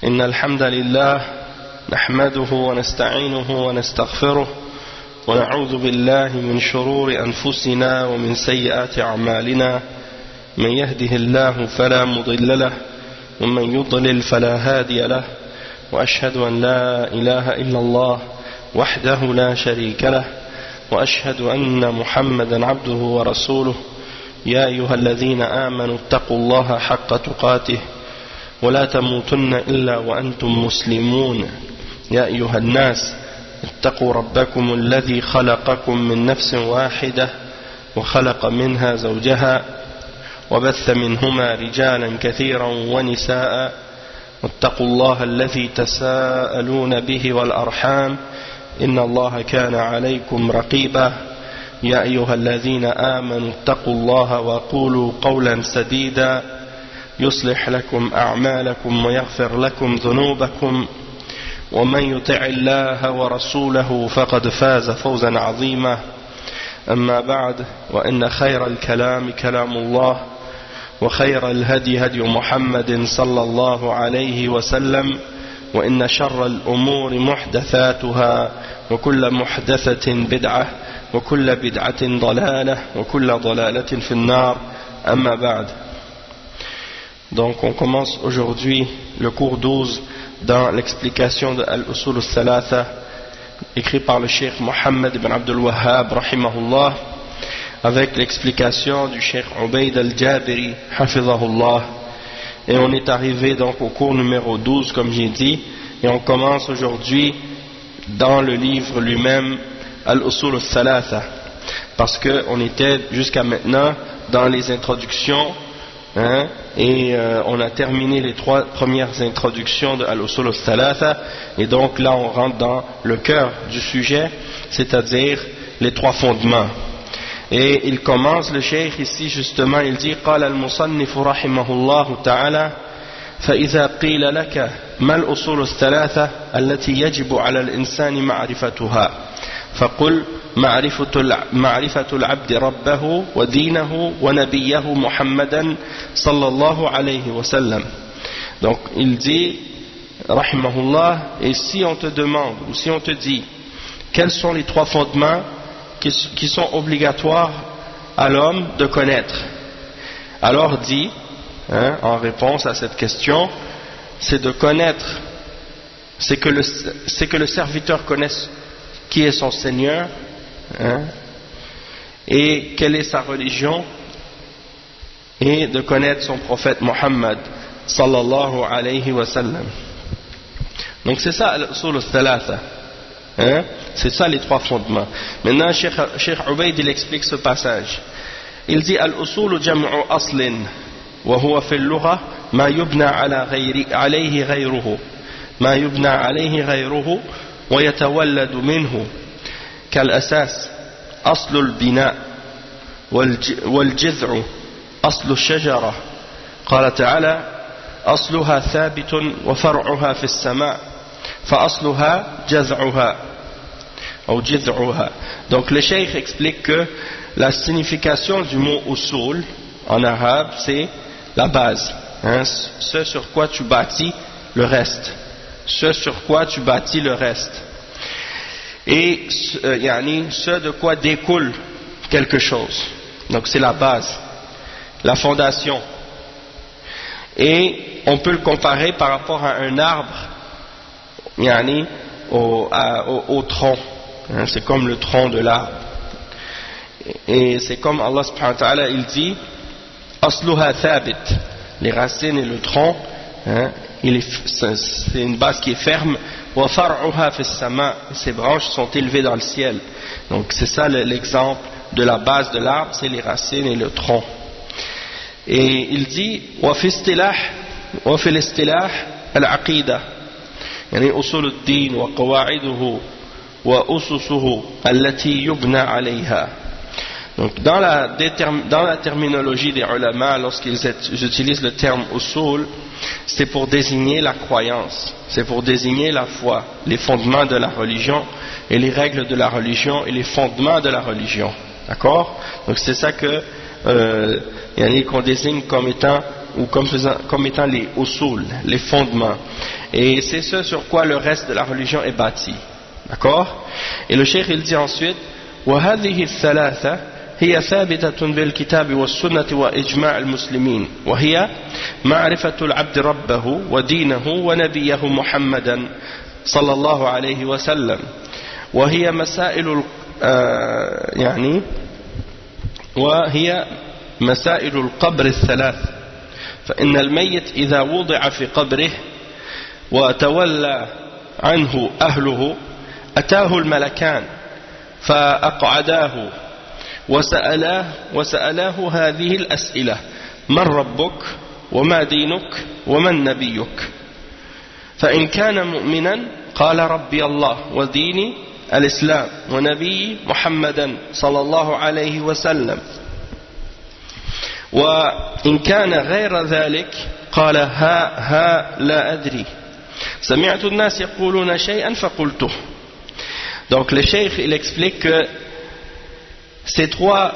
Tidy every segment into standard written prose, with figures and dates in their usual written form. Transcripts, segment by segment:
إن الحمد لله نحمده ونستعينه ونستغفره ونعوذ بالله من شرور أنفسنا ومن سيئات أعمالنا من يهده الله فلا مضل له ومن يضلل فلا هادي له وأشهد أن لا إله إلا الله وحده لا شريك له وأشهد أن محمدا عبده ورسوله يا أيها الذين آمنوا اتقوا الله حق تقاته ولا تموتن إلا وأنتم مسلمون يا أيها الناس اتقوا ربكم الذي خلقكم من نفس واحدة وخلق منها زوجها وبث منهما رجالا كثيرا ونساء واتقوا الله الذي تساءلون به والأرحام إن الله كان عليكم رقيبا يا أيها الذين آمنوا اتقوا الله وقولوا قولا سديدا يصلح لكم أعمالكم ويغفر لكم ذنوبكم ومن يطع الله ورسوله فقد فاز فوزا عظيما أما بعد وإن خير الكلام كلام الله وخير الهدي هدي محمد صلى الله عليه وسلم وإن شر الأمور محدثاتها وكل محدثة بدعة وكل بدعة ضلالة وكل ضلالة في النار أما بعد. Donc on commence aujourd'hui le cours 12 dans l'explication de Al-Usul al-Thalatha écrit par le Cheikh Mohammed ibn Abdul Wahhab rahimahullah avec l'explication du Cheikh Ubayd al-Jabiri hafizahullah. Et on est arrivé donc au cours numéro 12 comme j'ai dit, et on commence aujourd'hui dans le livre lui-même Al-Usul al-Thalatha, parce qu'on était jusqu'à maintenant dans les introductions, et on a terminé les 3 premières introductions de Al-Usul al-Thalatha, et donc là on rentre dans le cœur du sujet, c'est-à-dire les 3 fondements. Et il commence le cheikh ici justement, il dit قال المصنف رحمه الله تعالى فإذا قيل لك ما الأصول الثلاثة التي يجب على الإنسان معرفتها فقل معرفة العبد ربه ودينه ونبيه محمدا صلى الله عليه وسلم. Donc il dit rahimahullah, et si on te demande ou si on te dit quels sont les 3 fondements qui sont obligatoires à l'homme de connaître, alors dit, en réponse à cette question, c'est de connaître, c'est que le serviteur connaisse qui est son Seigneur, et quelle est sa religion, et de connaître son prophète Muhammad sallallahu alayhi wa sallam. Donc c'est ça al-usul al-thalatha. C'est ça les 3 fondements. Maintenant Cheikh Ubayd il explique ce passage. Il dit al-usul jam'u aslin wa huwa fi al-lugha ma yubna alayhi ghayruhu ma yubna alayhi ghayruhu wa yatawalladu minhu kal-asas aslu al-bina wal-jid'u aslu al-shajara qala ta'ala asluha thabitun wa far'uha fi as-sama' fa asluha jaz'uha. Donc le cheikh explique que la signification du mot usul en arabe c'est la base, ce sur quoi tu bâtis le reste, et ce de quoi découle quelque chose. Donc c'est la base, la fondation, et on peut le comparer par rapport à un arbre, au tronc. C'est comme le tronc de l'arbre, et c'est comme Allah subhanahu wa ta'ala il dit asluha thabit, les racines et le tronc, c'est une base qui est ferme, wa far'uha fi as-sama', ses branches sont élevées dans le ciel. Donc c'est ça l'exemple de la base de l'arbre, c'est les racines et le tronc. Et il dit wa fi al-istilah al-aqida, yani usul ad-din wa qawa'iduhu wa ususuhu allati yubna alayha. Donc dans la terminologie des ulama, lorsqu'ils utilisent le terme usul, c'est pour désigner la croyance, c'est pour désigner la foi, les fondements de la religion et les règles de la religion et les fondements de la religion. D'accord? Donc c'est ça que qu'on désigne comme étant les usul, les fondements. Et c'est ce sur quoi le reste de la religion est bâti. D'accord? Et le cheikh il dit ensuite وهذه الثلاثة هي ثابتة بالكتاب والسنة وإجماع المسلمين وهي معرفة العبد ربه ودينه ونبيه محمدا صلى الله عليه وسلم وهي مسائل وهي مسائل القبر الثلاث فإن الميت إذا وضع في قبره وتولى عنه أهله أتاه الملكان فأقعداه وسألاه هذه الأسئلة من ربك وما دينك ومن نبيك فإن كان مؤمنا قال ربي الله وديني الإسلام ونبي محمدا صلى الله عليه وسلم وإن كان غير ذلك قال ها لا أدري سمعت الناس يقولون شيئا فقلته. Donc le cheikh il explique que ces trois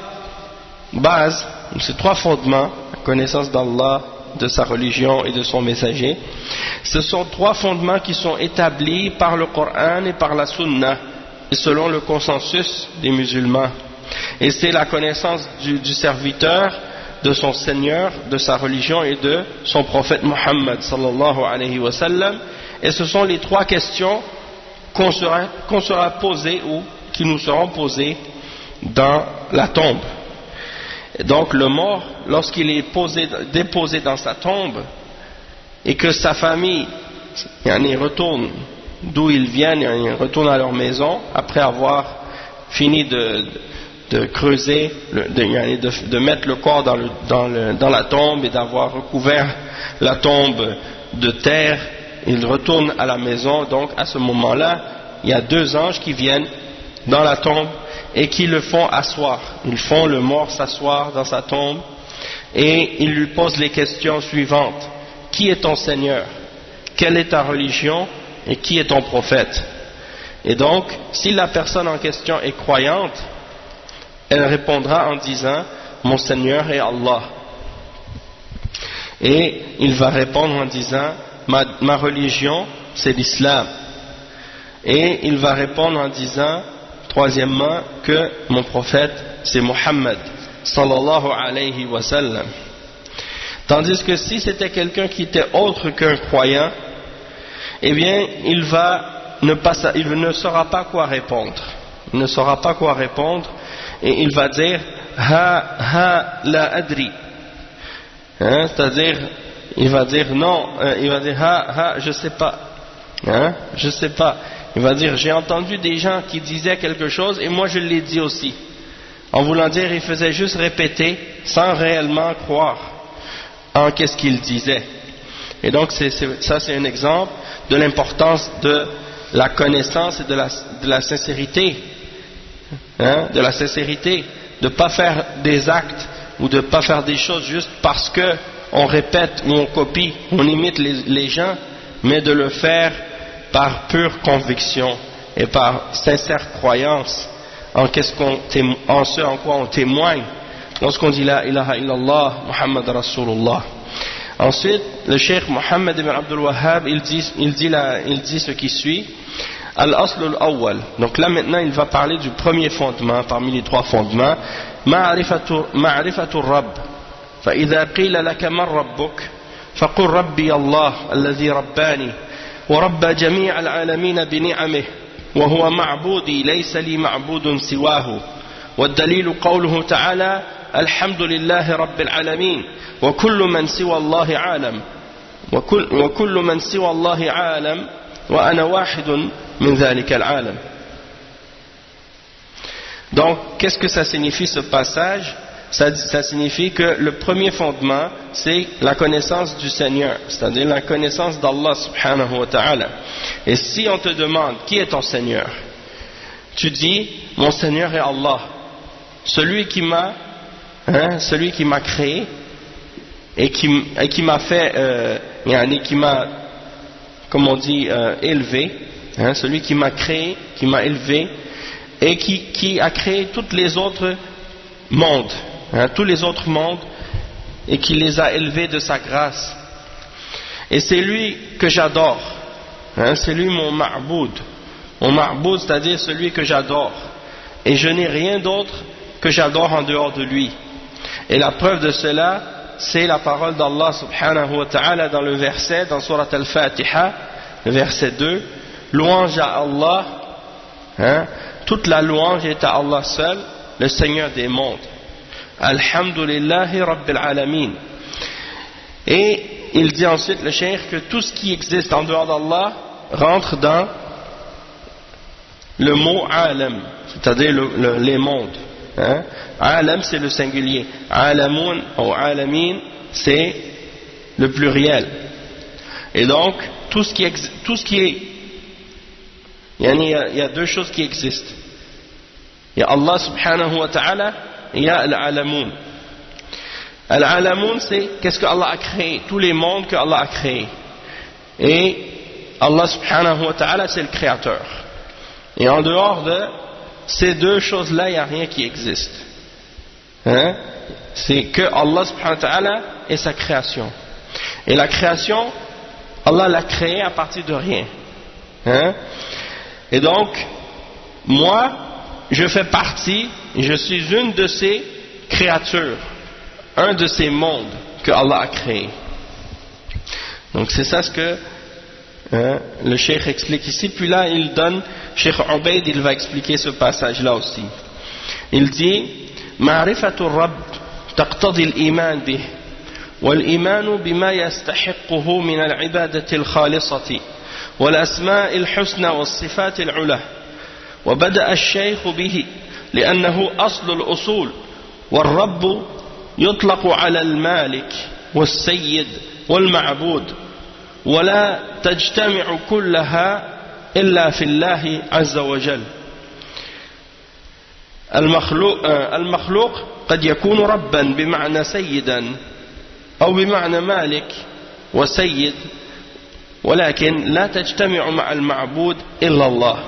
bases, ces trois fondements, la connaissance d'Allah, de sa religion et de son messager, ce sont trois fondements qui sont établis par le Coran et par la Sunna, et selon le consensus des musulmans. Et c'est la connaissance du serviteur, de son Seigneur, de sa religion et de son prophète Muhammad sallallahu alayhi wa sallam. Et ce sont les trois questions qu'on sera posées ou qui nous seront posées dans la tombe. Et donc le mort, lorsqu'il est déposé dans sa tombe et que sa famille retourne d'où ils viennent, retourne à leur maison après avoir fini de creuser, de mettre le corps dans la tombe et d'avoir recouvert la tombe de terre, ils retournent à la maison. Donc à ce moment-là, il y a deux anges qui viennent dans la tombe et qui le font asseoir. Ils font le mort s'asseoir dans sa tombe et ils lui posent les questions suivantes. Qui est ton Seigneur? Quelle est ta religion? Et qui est ton prophète? Et donc, si la personne en question est croyante, elle répondra en disant mon Seigneur est Allah. Et il va répondre en disant ma religion c'est l'islam. Et il va répondre en disant troisièmement que mon prophète c'est Muhammad sallallahu alayhi wa sallam. Tandis que si c'était quelqu'un qui était autre qu'un croyant, eh bien il ne saura pas quoi répondre. Il ne saura pas quoi répondre et il va dire ha la adri, c'est-à-dire il va dire non, il va dire ha je sais pas, je sais pas. Il va dire j'ai entendu des gens qui disaient quelque chose et moi je l'ai dit aussi. En voulant dire il faisait juste répéter sans réellement croire en qu'est-ce qu'il disait. Et donc ça c'est un exemple de l'importance de la connaissance et de la sincérité, de la sincérité, de ne pas faire des actes ou de ne pas faire des choses juste parce que on répète ou on copie, on imite les gens, mais de le faire par pure conviction et par sincère croyance en ce en quoi on témoigne lorsqu'on dit la ilaha illallah Muhammad Rasulullah. Ensuite, le cheikh Mohammed ibn Abdul Wahhab il dit ce qui suit. Al-Asl al-Awwal. Donc là maintenant il va parler du premier fondement parmi les trois fondements. Ma'rifatu Rabb. فإذا قيل لك من ربك فقل ربي الله الذي رباني ورب جميع العالمين بنعمه وهو معبودي ليس لي معبود سواه والدليل قوله تعالى الحمد لله رب العالمين وكل من سوى الله عالم وكل من سوى الله عالم وأنا واحد من ذلك العالم. Donc qu'est-ce que ça signifie ce passage? Ça signifie que le premier fondement c'est la connaissance du Seigneur, c'est-à-dire la connaissance d'Allah subhanahu wa ta'ala. Et si on te demande qui est ton Seigneur, tu dis mon Seigneur est Allah, celui qui m'a créé et qui m'a fait qui m'a, comme on dit, élevé, celui qui m'a créé, qui m'a élevé et qui a créé tous les autres mondes, tous les autres mondes et qui les a élevés de sa grâce. Et c'est lui que j'adore Hein, c'est lui mon ma'boud. Mon ma'boud, c'est-à-dire celui que j'adore. Et je n'ai rien d'autre que j'adore en dehors de lui. Et la preuve de cela, c'est la parole d'Allah subhanahu wa ta'ala dans le verset, dans Surat Al-Fatiha, le verset 2, louange à Allah, hein, toute la louange est à Allah seul, le Seigneur des mondes. Alhamdulillahi Rabbil Alamin. Et il dit ensuite, le cheikh, que tout ce qui existe en dehors d'Allah rentre dans le mot alam, c'est-à-dire les mondes. Hein? Alam, c'est le singulier. Alamun ou alamin, c'est le pluriel. Et donc, tout ce qui est, il y a deux choses qui existent. Il y a Allah subhanahu wa ta'ala et il y a l'alamun. Al-alamun, c'est qu'est-ce que Allah a créé, tous les mondes que Allah a créés. Et Allah subhanahu wa ta'ala, c'est le créateur. Et en dehors de ces deux choses-là, il n'y a rien qui existe. Hein? C'est que Allah subhanahu wa ta'ala et sa création. Et la création, Allah l'a créée à partir de rien. Hein? Et donc, moi, je fais partie, je suis une de ces créatures, un de ces mondes que Allah a créé. Donc c'est ça ce que le cheikh explique ici. Puis là il donne, Cheikh Ubaid, il va expliquer ce passage là aussi. Il dit Ma'rifatul Rabb taqtadi al-iman bih wal-iman bima yastahiquhu min al-ibadati al-khalisati wal-asma' al-husna was-sifat al-ula وبدأ الشيخ به لأنه أصل الأصول والرب يطلق على المالك والسيد والمعبود ولا تجتمع كلها إلا في الله عز وجل. المخلوق قد يكون ربا بمعنى سيدا أو بمعنى مالك وسيد ولكن لا تجتمع مع المعبود إلا الله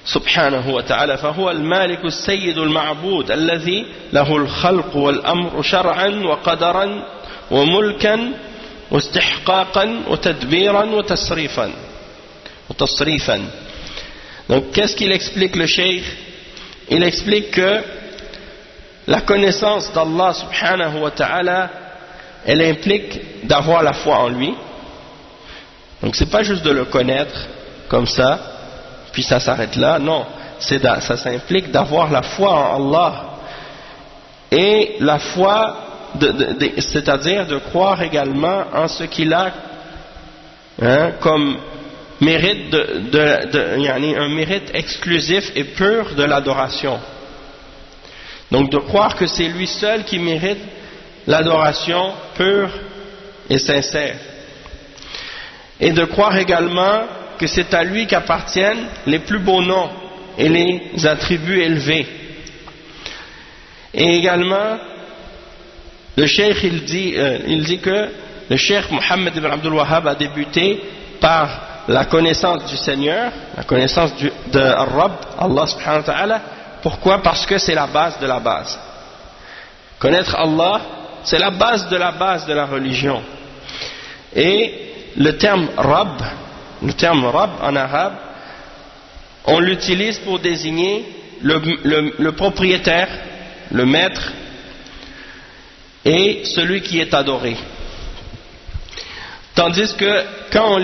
سبحانه وتعالى فهو المالك السيد المعبود الذي له الخلق والأمر شرعا وقدرا وملكا واستحقاقا وتدبيرا وتصريفا. Donc qu'est-ce qu'il explique le cheikh? Il explique que la connaissance d'Allah subhanahu wa ta'ala, elle implique d'avoir la foi en lui. Donc c'est pas juste de le connaître comme ça puis ça s'arrête là, non, ça s'implique d'avoir la foi en Allah et la foi c'est-à-dire de croire également en ce qu'il a comme mérite un mérite exclusif et pur de l'adoration. Donc de croire que c'est lui seul qui mérite l'adoration pure et sincère. Et de croire également que c'est à lui qu'appartiennent les plus beaux noms et les attributs élevés. Et également, le cheikh il dit que le cheikh Mohammed ibn Abdul Wahhab a débuté par la connaissance du Seigneur, la connaissance de Ar-Rabb, Allah subhanahu wa ta'ala. Pourquoi? Parce que c'est la base de la base. Connaître Allah, c'est la base de la religion. Et le terme Rabb en arabe, on l'utilise pour désigner le propriétaire, le maître et celui qui est adoré. Tandis que quand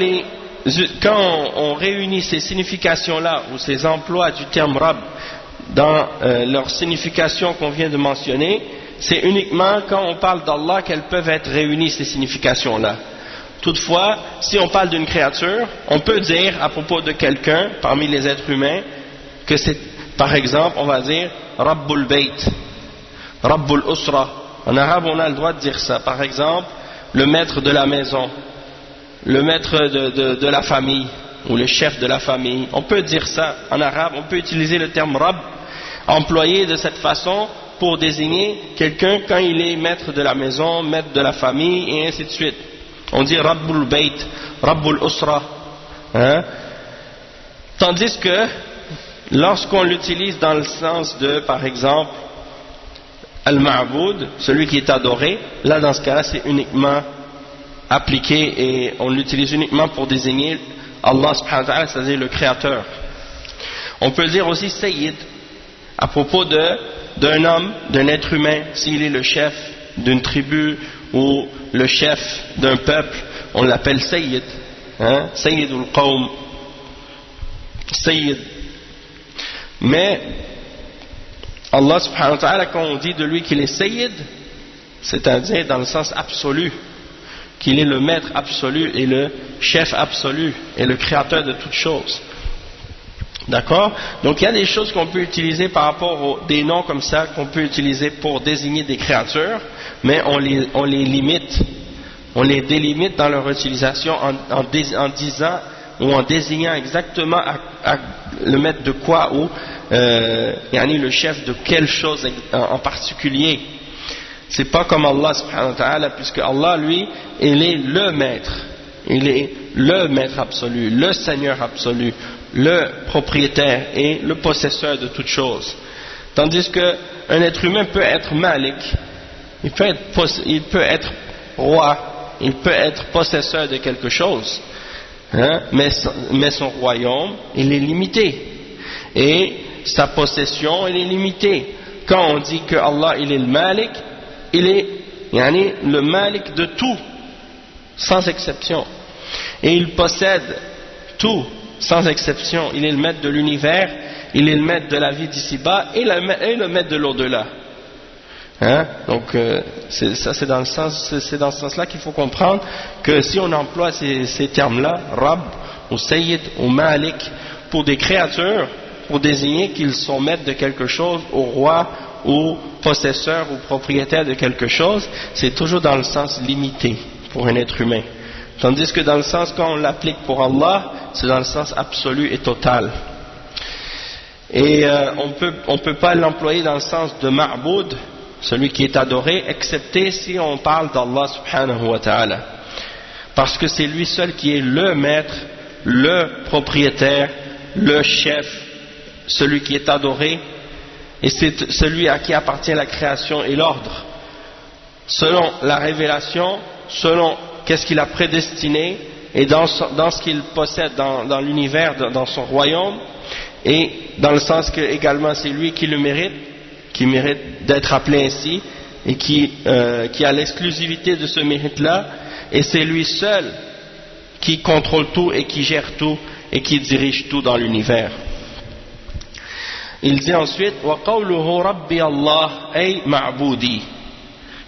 on réunit ces significations-là ou ces emplois du terme Rabb dans leur signification qu'on vient de mentionner, c'est uniquement quand on parle d'Allah qu'elles peuvent être réunies ces significations-là. Toutefois, si on parle d'une créature, on peut dire à propos de quelqu'un parmi les êtres humains que c'est, par exemple, on va dire Rabbul Bayt, Rabbul Usra. En arabe, on a le droit de dire ça. Par exemple, le maître de la maison, le maître de la famille ou le chef de la famille. On peut dire ça en arabe. On peut utiliser le terme Rabb employé de cette façon pour désigner quelqu'un quand il est maître de la maison, maître de la famille et ainsi de suite. On dit Rabbul Bayt, Rabbul Usra. Tandis que lorsqu'on l'utilise dans le sens de, par exemple, Al-Ma'boud, celui qui est adoré, là dans ce cas-là c'est uniquement appliqué et on l'utilise uniquement pour désigner Allah subhanahu wa ta'ala, c'est-à-dire le créateur. On peut dire aussi Sayyid à propos d'un homme, d'un être humain, s'il est le chef d'une tribu ou le chef d'un peuple, on l'appelle Sayyid, hein? Sayyidul Qawm, Sayyid. Mais Allah subhanahu wa ta'ala, quand on dit de lui qu'il est Sayyid, c'est-à-dire dans le sens absolu, qu'il est le maître absolu et le chef absolu et le créateur de toutes choses. D'accord? Donc il y a des choses qu'on peut utiliser par rapport des noms comme ça qu'on peut utiliser pour désigner des créatures, mais on les limite, on les délimite dans leur utilisation en disant ou en désignant exactement à le maître de quoi ou le chef de quelle chose en particulier. C'est pas comme Allah subhanahu wa ta'ala, puisque Allah lui, il est le maître, il est le maître absolu, le Seigneur absolu, le propriétaire et le possesseur de toutes choses. Tandis qu'un être humain peut être malik, il peut être roi, il peut être possesseur de quelque chose, hein, mais son royaume, il est limité. Et sa possession, elle est limitée. Quand on dit que Allah, il est le malik, il est le malik de tout, sans exception. Et il possède tout, sans exception. Il est le maître de l'univers, il est le maître de la vie d'ici-bas et le maître de l'au-delà. Hein? Donc, c'est dans ce sens-là qu'il faut comprendre que si on emploie ces termes-là, Rabb ou Sayyid ou Malik, pour des créatures, pour désigner qu'ils sont maîtres de quelque chose, au roi ou possesseur ou propriétaire de quelque chose, c'est toujours dans le sens limité pour un être humain. Tandis que dans le sens quand on l'applique pour Allah, c'est dans le sens absolu et total. Et on peut pas l'employer dans le sens de ma'boud, celui qui est adoré, excepté si on parle d'Allah subhanahu wa ta'ala. Parce que c'est lui seul qui est le maître, le propriétaire, le chef, celui qui est adoré, et c'est celui à qui appartient la création et l'ordre. Selon la révélation, selon qu'est-ce qu'il a prédestiné, et dans ce qu'il possède dans l'univers, dans son royaume, et dans le sens que également c'est lui qui le mérite, qui mérite d'être appelé ainsi, et qui a l'exclusivité de ce mérite-là, et c'est lui seul qui contrôle tout et qui gère tout et qui dirige tout dans l'univers. Il dit ensuite وَقَوْلُهُ رَبِّي اللَّهِ أي معبودي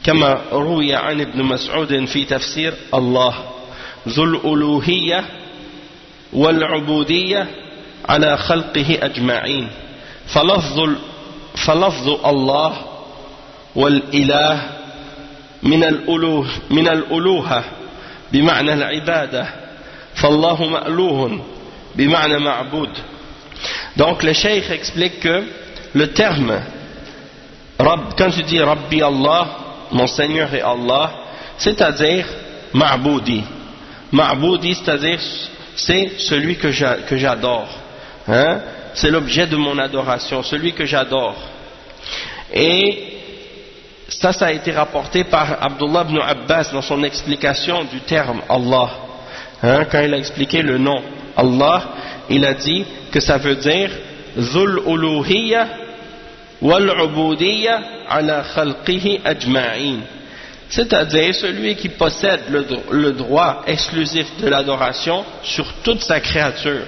كما روي عن ابن مسعود في تفسير الله ذو الألوهية والعبودية على خلقه أجمعين فلفظ الله والإله من الألوهة بمعنى العبادة فالله مألوه بمعنى معبود. Donc le cheikh explique que le terme quand tu dis Rabbi Allah, mon Seigneur est Allah, c'est-à-dire Ma'boudi. Ma'boudi, c'est-à-dire c'est celui que j'adore, hein? C'est l'objet de mon adoration, celui que j'adore. Et ça a été rapporté par Abdullah ibn Abbas dans son explication du terme Allah, hein? Quand il a expliqué le nom Allah, il a dit que ça veut dire Zul uluhiyya wal ubudiyya ala khalqihi ajma'in, c'est-à-dire celui qui possède le droit exclusif de l'adoration sur toute sa créature,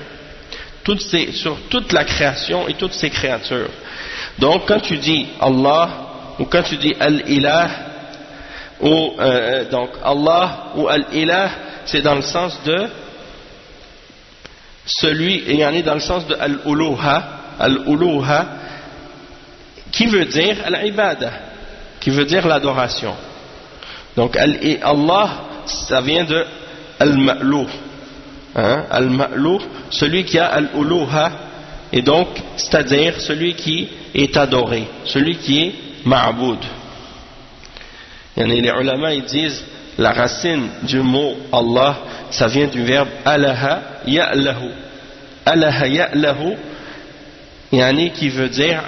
sur toute la création et toutes ses créatures. Donc quand tu dis Allah ou quand tu dis Al-Ilah ou donc Allah ou Al-Ilah, c'est dans le sens de celui, et il y en a dans le sens de Al-Uluha, qui veut dire Al-Ibada, qui veut dire l'adoration. Donc Allah, ça vient de Al-Ma'lou, hein? Al-Ma'lou, celui qui a Al-Uluha, et donc c'est-à-dire celui qui est adoré, celui qui est Ma'boud. Les ulama ils disent la racine du mot Allah, ça vient du verbe alaha ya'lahu. Alaha ya'lahu, qui veut dire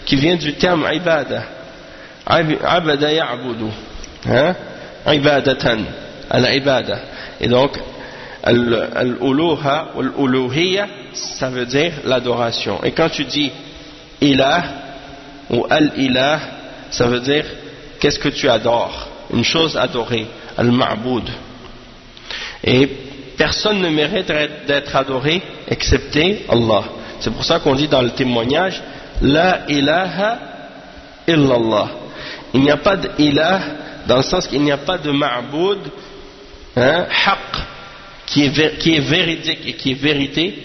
qui vient du terme ibada. Abada ya'budu, hein? Ibadatan, al-ibada. Et donc Al-uluha ou al-uluhiyya, ça veut dire l'adoration. Et quand tu dis ilah ou al-ilah, ça veut dire qu'est-ce que tu adores, une chose adorée, al-ma'boud. Et personne ne mérite d'être adoré excepté Allah. C'est pour ça qu'on dit dans le témoignage la ilaha illallah. Il n'y a pas d'ilah dans le sens qu'il n'y a pas de ma'boud, haqq, qui est véridique et qui est vérité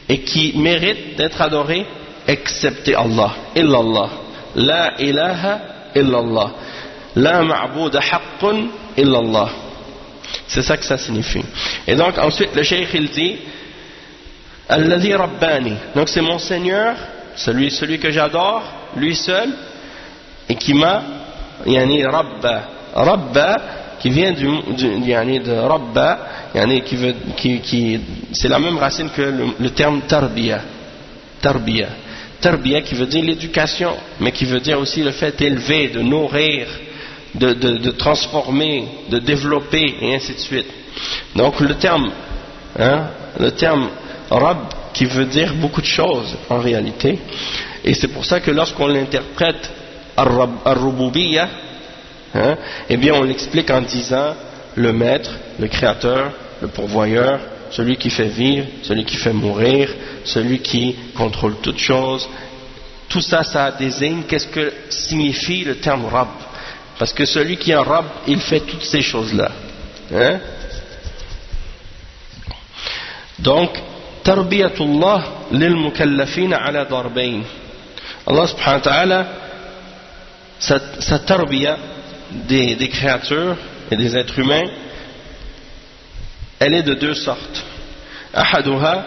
et qui mérite d'être adoré excepté Allah. Illallah. La ilaha illallah. La ma'boud haqqun illallah. C'est ça que ça signifie. Et donc ensuite le cheikh il dit Alladhi Rabbani. Donc c'est mon Seigneur, celui que j'adore, lui seul, et qui m'a, yani Rabba. Rabba, qui vient de Rabba, yani c'est la même racine que le terme tarbiya. Tarbiya. Tarbiya qui veut dire l'éducation, mais qui veut dire aussi le fait d'élever, de nourrir, de transformer, de développer, et ainsi de suite. Donc le terme Rabb, qui veut dire beaucoup de choses en réalité, et c'est pour ça que lorsqu'on l'interprète Ar-Rububiyya, eh bien on l'explique en disant le maître, le créateur, le pourvoyeur, celui qui fait vivre, celui qui fait mourir, celui qui contrôle toutes choses. Tout ça, ça désigne qu'est-ce que signifie le terme Rabb, parce que celui qui est un Rabb, il fait toutes ces choses-là. Donc tarbiyatullah lil mukallafina ala darbayn. Allah subhanahu wa ta'ala, sa tarbiya des créatures et des êtres humains, elle est de deux sortes. أحدها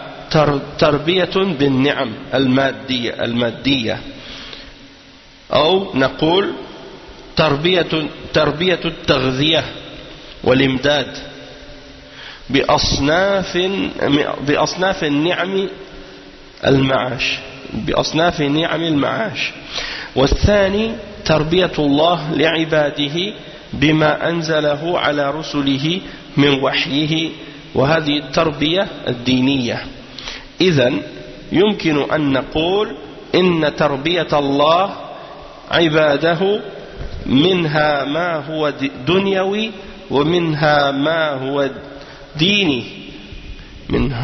تربية بالنعم المادية أو نقول تربية التغذية والإمداد بأصناف النعم المعاش والثاني تربية الله لعباده بما أنزله على رسله من وحيه وهذه التربية الدينية. إذن يمكن أن نقول إن تربية الله عباده منها ما هو دنيوي ومنها ما هو ديني،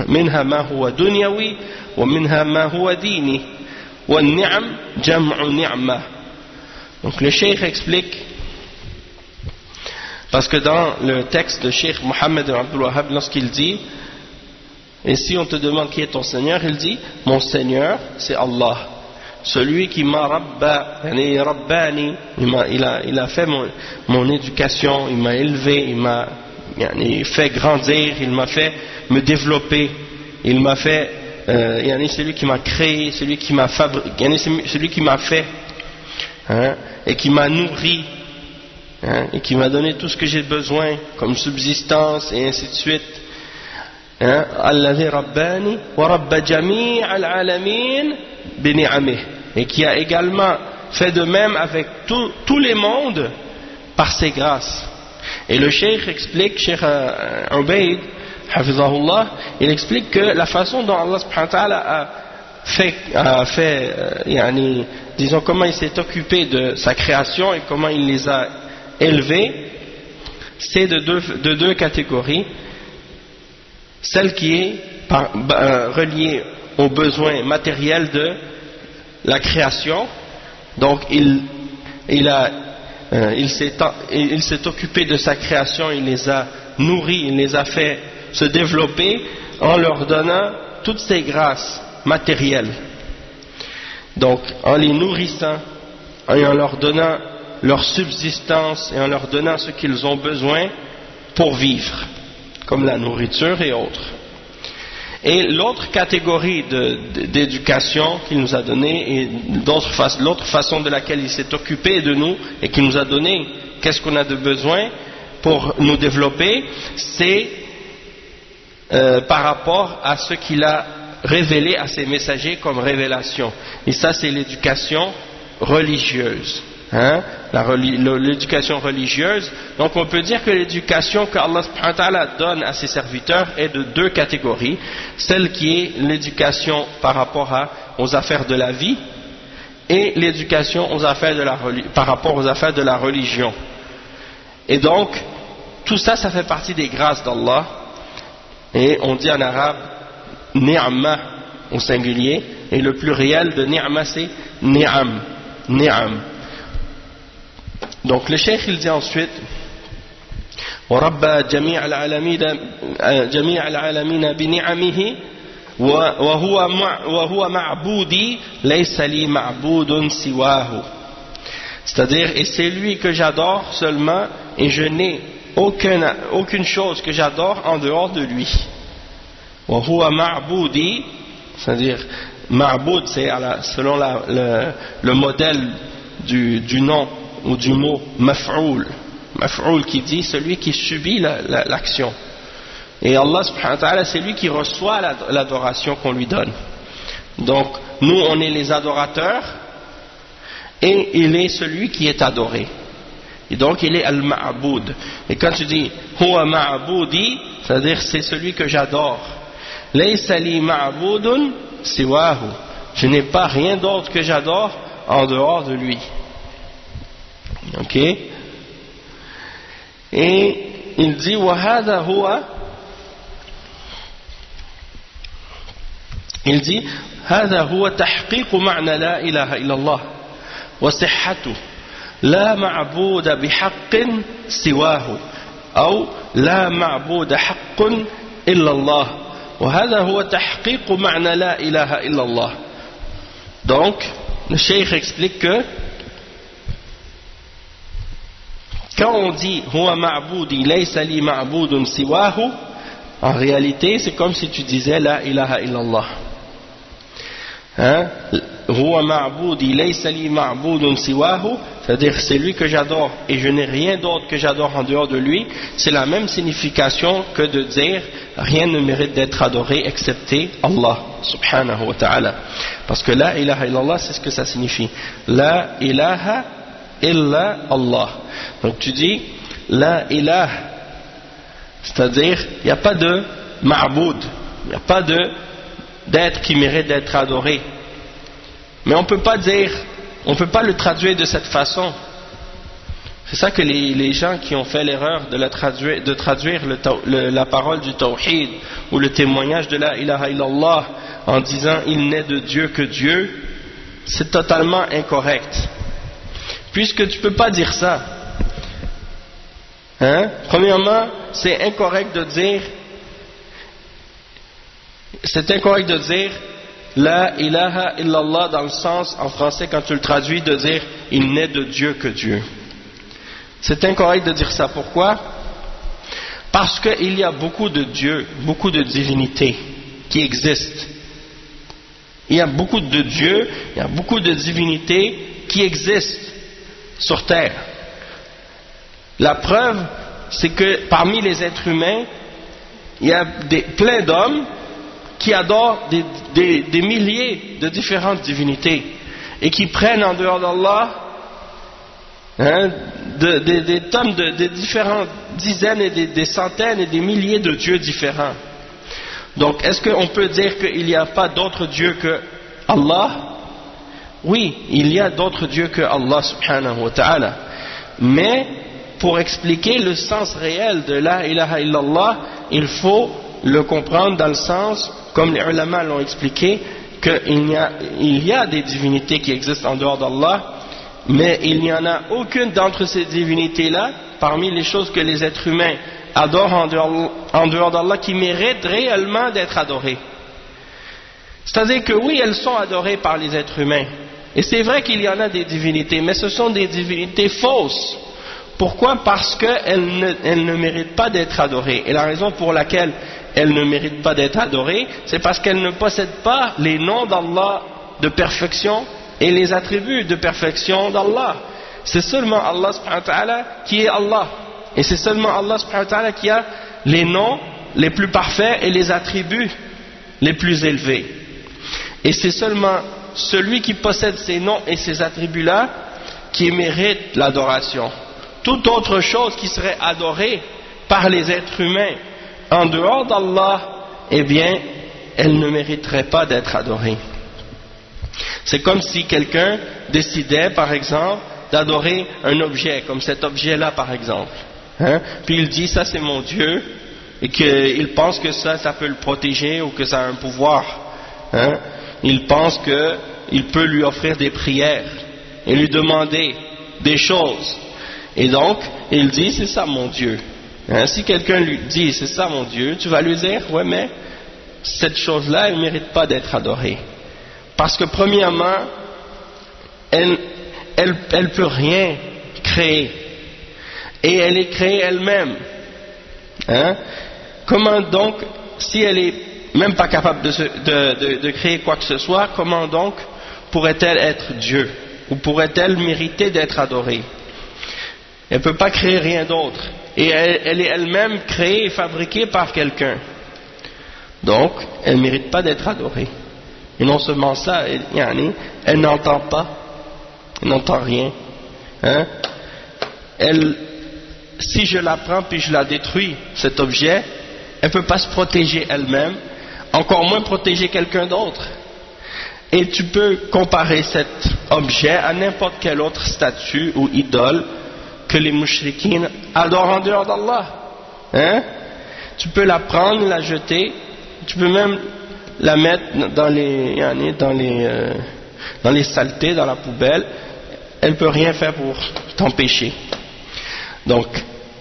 منها ما هو دنيوي ومنها ما هو ديني، والنعم جمع نعمة. Donc le cheikh explique, parce que dans le texte de Cheikh Mohammed Abdul Wahhab, lorsqu'il dit, et si on te demande qui est ton Seigneur, il dit, mon Seigneur c'est Allah, celui qui m'a rabbani, il a fait mon éducation, il m'a élevé, il m'a fait grandir, il m'a fait me développer, il m'a fait, celui qui m'a créé, celui qui m'a fabriqué, celui qui m'a fait, et qui m'a nourri, et qui m'a donné tout ce que j'ai besoin comme subsistance et ainsi de suite. Alladhi Rabbani wa Rabba Jami' al-alamin bi ni'amih, et qui a également fait de même avec tous les mondes par ses grâces. Et le cheikh explique, Cheikh Ubayd Hafizahullah, il explique que la façon dont Allah subhanahu wa ta'ala a fait disons comment il s'est occupé de sa création et comment il les a élevés, c'est de deux catégories. Celle qui est reliée aux besoins matériels de la création, donc il s'est occupé de sa création, il les a nourris, il les a fait se développer en leur donnant toutes ces grâces matérielles. Donc en les nourrissant et en leur donnant leur subsistance et en leur donnant ce qu'ils ont besoin pour vivre, comme la nourriture et autres. Et l'autre catégorie d'éducation qu'il nous a donnée, et l'autre façon de laquelle il s'est occupé de nous et qu'il nous a donné qu'est-ce qu'on a de besoin pour nous développer, c'est par rapport à ce qu'il a révélé à ses messagers comme révélation. Et ça, c'est l'éducation religieuse. hein, l'éducation religieuse. Donc on peut dire que l'éducation qu'Allah subhanahu wa ta'ala donne à ses serviteurs est de deux catégories. Celle qui est l'éducation par rapport aux affaires de la vie et l'éducation par rapport aux affaires de la religion. Et donc tout ça, ça fait partie des grâces d'Allah, et on dit en arabe ni'ma au singulier, et le pluriel de ni'ma c'est ni'am. Donc le cheikh il dit ensuite وَرَبَّى جَمِيعَ الْعَالَمِينَ بِنِعَمِهِ وَهُوَ مَعْبُودِي لَيْسَ لِي مَعْبُودٌ سِوَاهُ. C'est-à-dire, et c'est lui que j'adore seulement, et je n'ai aucune chose que j'adore en dehors de lui. وَهُوَ مَعْبُودِي, c'est-à-dire ma'boud c'est selon le modèle du nom ou du mot maf'oul qui dit celui qui subit l'action, et Allah subhanahu wa ta'ala c'est lui qui reçoit l'adoration qu'on lui donne. Donc nous on est les adorateurs et il est celui qui est adoré, et donc il est al-ma'boud. Et quand tu dis huwa ma'boudi, c'est-à-dire c'est celui que j'adore, laysa li ma'boudun siwahu, je n'ai pas rien d'autre que j'adore en dehors de lui. Ok, et il dit وَهَذَا هُوَ, il dit هذا هو تحقيق معنى لا إله إلا الله وصحته لا معبود بحق سواه أو لا معبود حق إلا الله وهذا هو تحقيق معنى لا إله إلا الله. Donc le cheikh explique que quand on dit huwa ma'boudi laysa li ma'boudun siwahu, en réalité c'est comme si tu disais la ilaha illallah, hein? Huwa ma'boudi laysa li ma'boudun siwahu, c'est-à-dire c'est lui que j'adore et je n'ai rien d'autre que j'adore en dehors de lui. C'est la même signification que de dire rien ne mérite d'être adoré excepté Allah subhanahu wa ta'ala, parce que la ilaha illallah c'est ce que ça signifie, la ilaha illa Allah. Donc tu dis la ilaha, c'est-à-dire il n'y a pas de ma'boud, il n'y a pas d'être qui mérite d'être adoré. Mais on ne peut pas le traduire de cette façon. C'est ça que les gens qui ont fait l'erreur de traduire la parole du tawhid ou le témoignage de la ilaha illallah en disant il n'est de Dieu que Dieu, c'est totalement incorrect, puisque tu ne peux pas dire ça, hein? Premièrement, c'est incorrect de dire la ilaha illallah dans le sens en français quand tu le traduis de dire il n'est de Dieu que Dieu. C'est incorrect de dire ça. Pourquoi? Parce qu'il y a beaucoup de dieux, beaucoup de divinités qui existent. Il y a beaucoup de dieux, il y a beaucoup de divinités qui existent sur terre. La preuve, c'est que parmi les êtres humains, il y a plein d'hommes qui adorent des milliers de différentes divinités et qui prennent en dehors d'Allah, hein, des tonnes de différentes dizaines et des centaines et des milliers de dieux différents. Donc est-ce qu'on peut dire qu'il n'y a pas d'autres dieux que Allah? Oui, il y a d'autres dieux que Allah subhanahu wa ta'ala, mais pour expliquer le sens réel de la ilaha illallah, il faut le comprendre dans le sens, comme les ulama l'ont expliqué, qu'il y a des divinités qui existent en dehors d'Allah, mais il n'y en a aucune d'entre ces divinités-là, parmi les choses que les êtres humains adorent en dehors d'Allah, qui méritent réellement d'être adorées. C'est-à-dire que oui, elles sont adorées par les êtres humains, et c'est vrai qu'il y en a des divinités, mais ce sont des divinités fausses. Pourquoi? Parce qu'elles ne méritent pas d'être adorées. Et la raison pour laquelle elles ne méritent pas d'être adorées, c'est parce qu'elles ne possèdent pas les noms d'Allah de perfection et les attributs de perfection d'Allah. C'est seulement Allah subhanahu wa ta'ala qui est Allah. Et c'est seulement Allah subhanahu wa ta'ala qui a les noms les plus parfaits et les attributs les plus élevés. Et c'est seulement celui qui possède ces noms et ces attributs-là qui mérite l'adoration. Toute autre chose qui serait adorée par les êtres humains en dehors d'Allah, eh bien, elle ne mériterait pas d'être adorée. C'est comme si quelqu'un décidait, par exemple, d'adorer un objet, comme cet objet-là, par exemple. Puis il dit, ça c'est mon Dieu, et qu'il pense que ça peut le protéger ou que ça a un pouvoir. Il pense qu'il peut lui offrir des prières et lui demander des choses. Et donc, il dit, c'est ça mon Dieu. Si quelqu'un lui dit, c'est ça mon Dieu, tu vas lui dire, ouais, mais cette chose-là, elle ne mérite pas d'être adorée. Parce que premièrement, elle peut rien créer. Et elle est créée elle-même. Comment donc, si elle est même pas capable de créer quoi que ce soit, comment donc pourrait-elle être Dieu? Ou pourrait-elle mériter d'être adorée? Elle ne peut pas créer rien d'autre. Et elle est elle-même créée et fabriquée par quelqu'un. Donc, elle ne mérite pas d'être adorée. Et non seulement ça, elle n'entend pas, elle n'entend rien. Si je la prends puis je la détruis, cet objet, elle ne peut pas se protéger elle-même, encore moins protéger quelqu'un d'autre. Et tu peux comparer cet objet à n'importe quelle autre statue ou idole que les mouchriquines adorent en dehors d'Allah. Tu peux la prendre, la jeter, tu peux même la mettre dans les saletés, dans la poubelle, elle ne peut rien faire pour t'empêcher. Donc,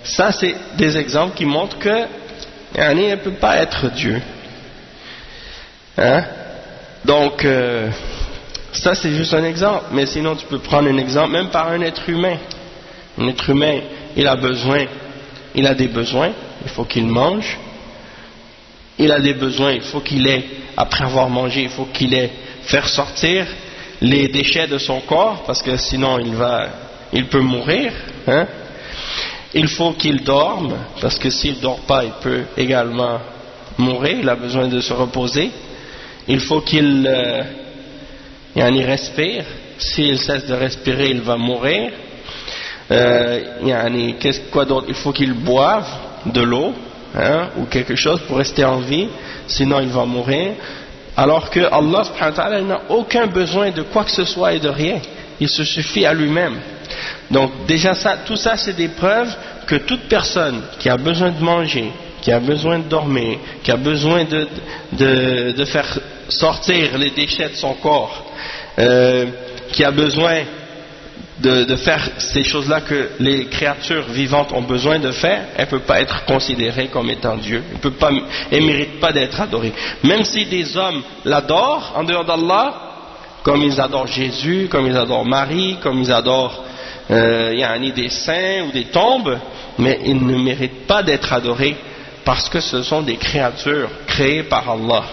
ça c'est des exemples qui montrent que elle ne peut pas être Dieu. Donc, ça c'est juste un exemple, mais sinon tu peux prendre un exemple même par un être humain. Un être humain, il a des besoins, il faut qu'il mange. Il a des besoins, il faut qu'il ait, après avoir mangé, il faut qu'il ait faire sortir les déchets de son corps, parce que sinon il peut mourir. Il faut qu'il dorme, parce que s'il ne dort pas, il peut également mourir, il a besoin de se reposer. Il faut qu'il respire, s'il cesse de respirer, il va mourir. Quoi d'autre? Il faut qu'il boive de l'eau, ou quelque chose pour rester en vie, sinon il va mourir. Alors que Allah subhanahu wa ta'ala n'a aucun besoin de quoi que ce soit et de rien, il se suffit à lui-même. Donc déjà tout ça c'est des preuves que toute personne qui a besoin de manger, qui a besoin de dormir, qui a besoin de faire sortir les déchets de son corps, qui a besoin de faire ces choses-là que les créatures vivantes ont besoin de faire, elle ne peut pas être considérée comme étant Dieu. Elle ne mérite pas d'être adorée. Même si des hommes l'adorent en dehors d'Allah, comme ils adorent Jésus, comme ils adorent Marie, comme ils adorent des saints ou des tombes, mais ils ne méritent pas d'être adorés parce que ce sont des créatures créées par Allah.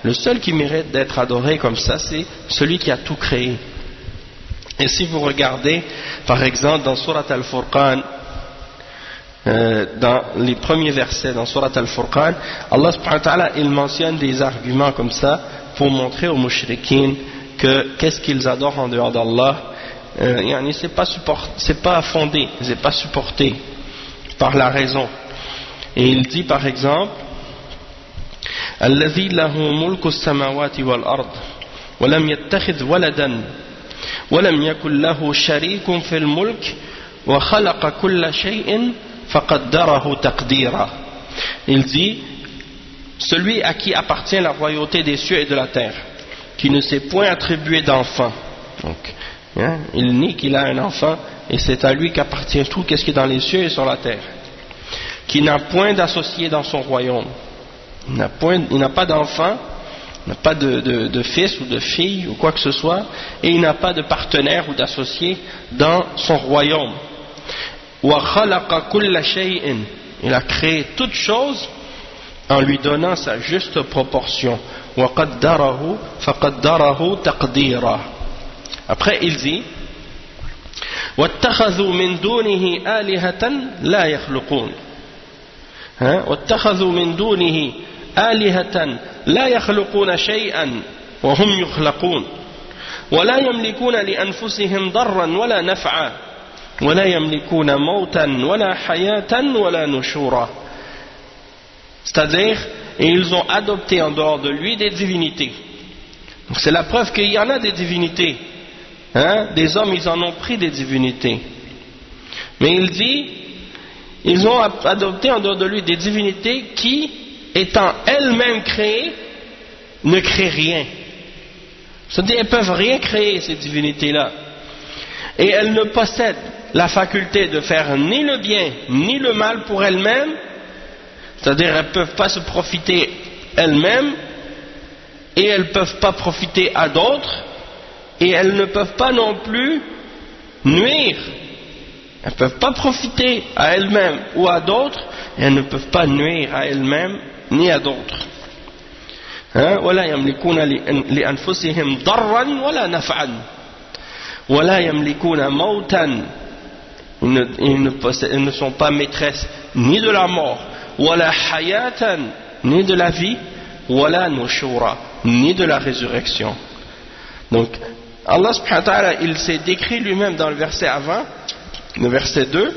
Le seul qui mérite d'être adoré comme ça, c'est celui qui a tout créé. Et si vous regardez, par exemple, dans Surat Al-Furqan, dans les premiers versets dans Surat Al-Furqan, Allah subhanahu wa ta'ala, il mentionne des arguments comme ça pour montrer aux mushrikines que qu'est-ce qu'ils adorent en dehors d'Allah, c'est pas fondé, c'est pas supporté par la raison. Et il dit par exemple, الذي له ملك السماوات والأرض ولم يتخذ ولدا ولم يكن له شريك في الملك وخلق كل شيء فقدره تقديرا. Il dit, celui à qui appartient la royauté des cieux et de la terre, qui ne s'est point attribué d'enfant. Donc, il nie qu'il a un enfant et c'est à lui qu'appartient tout ce qui est dans les cieux et sur la terre. Qui n'a point d'associé dans son royaume. Il n'a pas d'enfant, il n'a pas de fils ou de fille ou quoi que ce soit, et il n'a pas de partenaire ou d'associé dans son royaume. Il a créé toute chose en lui donnant sa juste proportion. Après il dit, واتخذوا من دونه آلهة لا يخلقون واتخذوا من دونه آلهة لا يخلقون شيئا وهم يخلقون. ولا يملكون لأنفسهم ضرا ولا نفعا ولا يملكون موتا ولا حياة ولا نشورا. C'est-à-dire, et ils ont adopté en dehors de lui des divinités. Donc c'est la preuve qu'il y en a des divinités. Hein? Des hommes, ils en ont pris des divinités. Mais il dit, ils ont adopté en dehors de lui des divinités qui, étant elles-mêmes créées, ne créent rien. C'est-à-dire, elles ne peuvent rien créer, ces divinités-là. Et elles ne possèdent la faculté de faire ni le bien, ni le mal pour elles-mêmes. C'est-à-dire, elles ne peuvent pas se profiter elles-mêmes, et elles ne peuvent pas profiter à d'autres, et elles ne peuvent pas non plus nuire. Elles ne peuvent pas profiter à elles-mêmes ou à d'autres, et elles ne peuvent pas nuire à elles-mêmes ni à d'autres. ولا يملكون لأنفسهم ضرا ولا نفعا ولا يملكون موتا. Ils ne sont pas maîtresses ni de la mort, ولا حياة, ni de la vie, ولا نشورا, ni de la résurrection. Donc Allah subhanahu wa ta'ala, il s'est décrit lui-même dans le verset avant, le verset 2,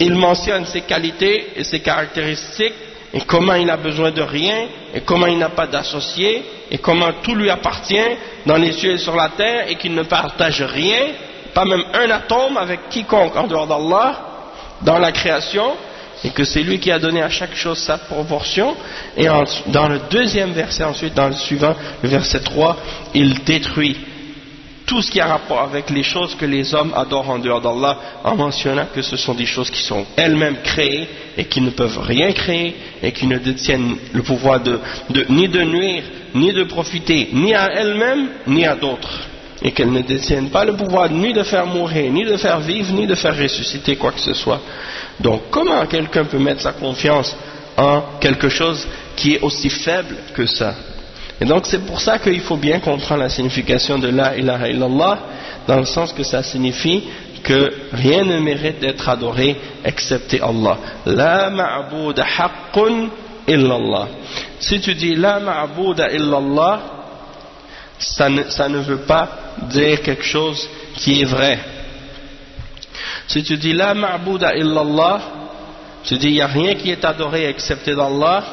il mentionne ses qualités et ses caractéristiques, et comment il n'a besoin de rien, et comment il n'a pas d'associé, et comment tout lui appartient dans les cieux et sur la terre, et qu'il ne partage rien, pas même un atome avec quiconque en dehors d'Allah, dans la création, et que c'est lui qui a donné à chaque chose sa proportion. Et dans le deuxième verset ensuite, dans le suivant, le verset 3, il détruit tout ce qui a rapport avec les choses que les hommes adorent en dehors d'Allah, en mentionnant que ce sont des choses qui sont elles-mêmes créées et qui ne peuvent rien créer et qui ne détiennent le pouvoir ni de nuire, ni de profiter, ni à elles-mêmes, ni à d'autres, et qu'elles ne détiennent pas le pouvoir ni de faire mourir, ni de faire vivre, ni de faire ressusciter quoi que ce soit. Donc comment quelqu'un peut mettre sa confiance en quelque chose qui est aussi faible que ça? Et donc c'est pour ça qu'il faut bien comprendre la signification de la ilaha illallah, dans le sens que ça signifie que rien ne mérite d'être adoré excepté Allah. La ma'bouda haqqun illallah. Si tu dis la ma'bouda illallah, ça ne veut pas dire quelque chose qui est vrai. Si tu dis la ma'bouda illallah, tu dis il n'y a rien qui est adoré excepté d'Allah,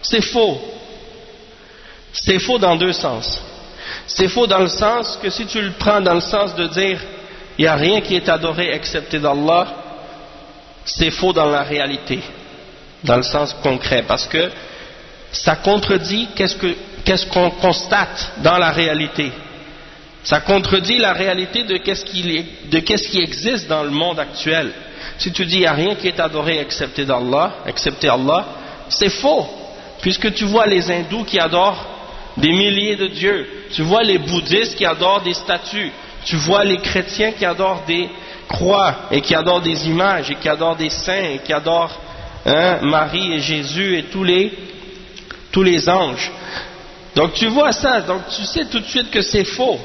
c'est faux. C'est faux dans deux sens. C'est faux dans le sens que si tu le prends dans le sens de dire il n'y a rien qui est adoré excepté d'Allah, c'est faux dans la réalité, dans le sens concret, parce que ça contredit qu'est-ce qu'on constate dans la réalité. Ça contredit la réalité de qu'est-ce qui existe dans le monde actuel. Si tu dis il n'y a rien qui est adoré excepté Allah, c'est faux, puisque tu vois les hindous qui adorent des milliers de dieux, tu vois les bouddhistes qui adorent des statues, tu vois les chrétiens qui adorent des croix et qui adorent des images et qui adorent des saints et qui adorent Marie et Jésus et tous les anges. Donc tu vois ça, donc tu sais tout de suite que c'est faux,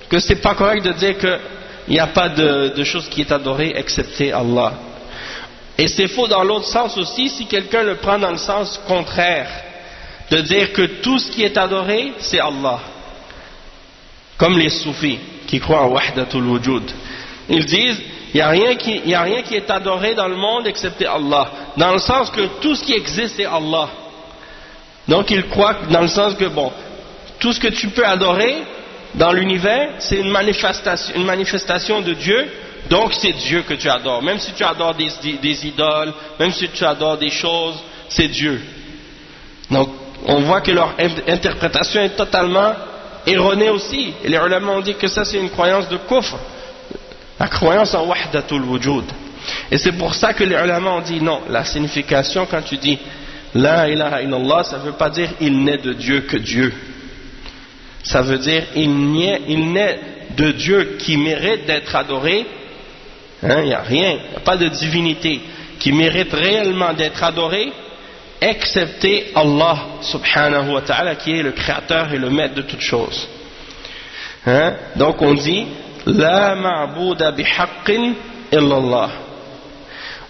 que c'est pas correct de dire qu'il n'y a pas de chose qui est adorée excepté Allah. Et c'est faux dans l'autre sens aussi si quelqu'un le prend dans le sens contraire, de dire que tout ce qui est adoré c'est Allah, comme les soufis qui croient en wahdatul wujud. Ils disent il n'y a rien qui est adoré dans le monde excepté Allah, dans le sens que tout ce qui existe c'est Allah. Donc ils croient dans le sens que bon, tout ce que tu peux adorer dans l'univers c'est une manifestation de Dieu, donc c'est Dieu que tu adores. Même si tu adores des idoles, même si tu adores des choses, c'est Dieu. Donc on voit que leur interprétation est totalement erronée aussi. Et les ulama ont dit que ça c'est une croyance de kufr, la croyance en wahdatul wujud. Et c'est pour ça que les ulama ont dit non, la signification quand tu dis la ilaha illallah, ça ne veut pas dire il n'est de Dieu que Dieu. Ça veut dire il n'est de Dieu qui mérite d'être adoré. Il n'y a rien, il n'y a pas de divinité qui mérite réellement d'être adoré excepté Allah subhanahu wa ta'ala, qui est le créateur et le maître de toutes choses. Donc on dit la ma'bouda bihaqqin illallah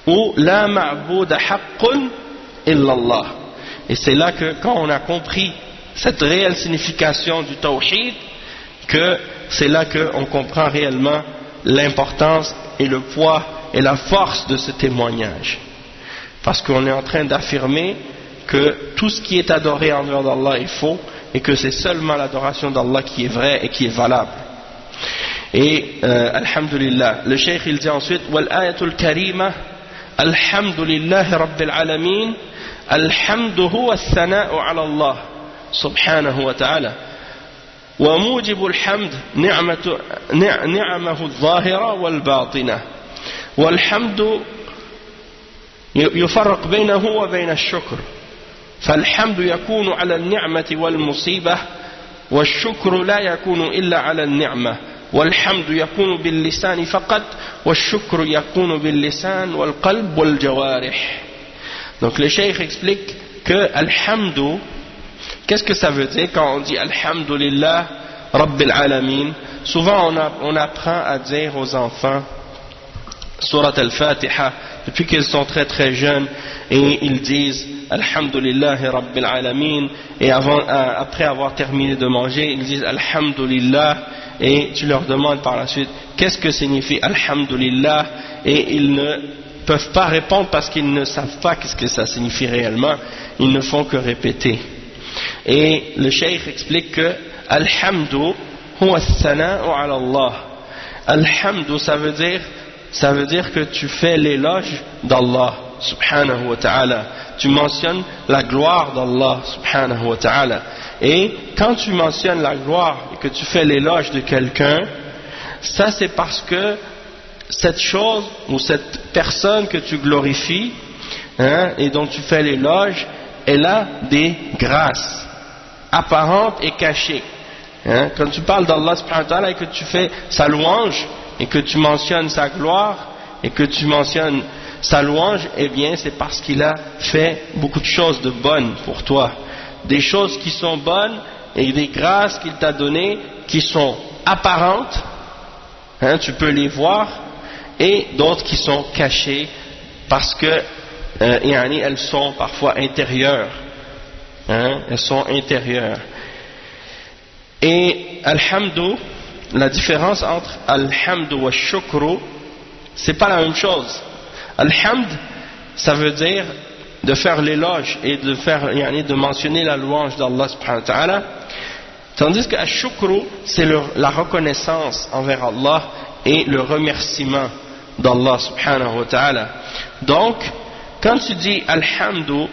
ou la ma'bouda haqqun illallah. Et c'est là que quand on a compris cette réelle signification du tawhid, que c'est là qu'on comprend réellement l'importance et le poids et la force de ce témoignage. Parce qu'on est en train d'affirmer que tout ce qui est adoré en dehors d'Allah est faux et que c'est seulement l'adoration d'Allah qui est vraie et qui est valable. Et alhamdulillah, le cheikh il dit ensuite wal ayatul karima alhamdulillahi rabbil alamin alhamdu huwa as-sana'u ala Allah subhanahu wa ta'ala wa mujibul hamd ni'amahu adh-dhahira wal batina wal hamdu يفرق بينه وبين الشكر فالحمد يكون على النعمة والمصيبة والشكر لا يكون إلا على النعمة والحمد يكون باللسان فقط والشكر يكون باللسان والقلب والجوارح. Donc le cheikh explique que alhamdu, qu'est-ce que ça veut dire quand on dit alhamdulillah rabbil alamin? Souvent on apprend à dire aux enfants Surat al-Fatiha depuis qu'ils sont très très jeunes et ils disent Alhamdulillahi Rabbil Alamin et après avoir terminé de manger ils disent Alhamdulillah et tu leur demandes par la suite qu'est-ce que signifie Alhamdulillah et ils ne peuvent pas répondre parce qu'ils ne savent pas qu'est-ce que ça signifie réellement, ils ne font que répéter. Et le cheikh explique que Alhamdu huwa as-sana'u ala Allah. Alhamdu ça veut dire que tu fais l'éloge d'Allah subhanahu wa ta'ala, tu mentionnes la gloire d'Allah subhanahu wa ta'ala, et quand tu mentionnes la gloire et que tu fais l'éloge de quelqu'un, ça c'est parce que cette chose ou cette personne que tu glorifies et dont tu fais l'éloge, elle a des grâces apparentes et cachées. Quand tu parles d'Allah subhanahu wa ta'ala et que tu fais sa louange et que tu mentionnes sa gloire et que tu mentionnes sa louange, eh bien c'est parce qu'il a fait beaucoup de choses de bonnes pour toi, des choses qui sont bonnes et des grâces qu'il t'a données qui sont apparentes, tu peux les voir, et d'autres qui sont cachées parce que elles sont parfois intérieures, elles sont intérieures. Et alhamdu, la différence entre alhamdu wa shukru, c'est pas la même chose. Alhamd, ça veut dire de faire l'éloge et de mentionner la louange d'Allah subhanahu wa ta'ala, tandis que ashukru, c'est la reconnaissance envers Allah et le remerciement d'Allah subhanahu wa ta'ala. Donc, quand tu dis alhamdu,